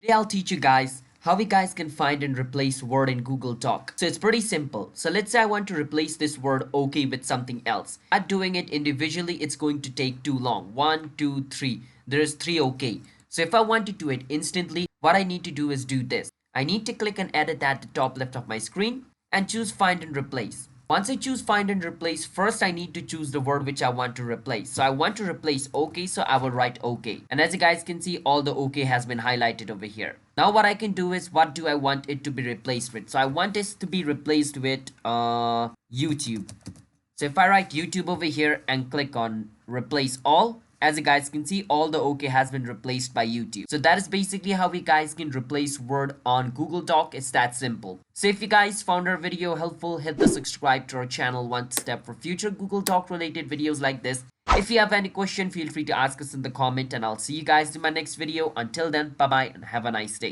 Today I'll teach you guys how we guys can find and replace word in Google Doc. So it's pretty simple. So let's say I want to replace this word okay with something else. At doing it individually, it's going to take too long. 1, 2, 3. There is 3 okay. So if I want to do it instantly, what I need to do is do this. I need to click and edit at the top left of my screen and choose find and replace. Once I choose find and replace, first I need to choose the word which I want to replace. So I want to replace okay, so I will write okay. And as you guys can see, all the okay has been highlighted over here. Now what I can do is, what do I want it to be replaced with? So I want this to be replaced with YouTube. So if I write YouTube over here and click on replace all, as you guys can see, all the OK has been replaced by YouTube. So that is basically how we guys can replace Word on Google Doc. It's that simple. So if you guys found our video helpful, hit the subscribe to our channel one step for future Google Doc related videos like this. If you have any question, feel free to ask us in the comment and I'll see you guys in my next video. Until then, bye bye and have a nice day.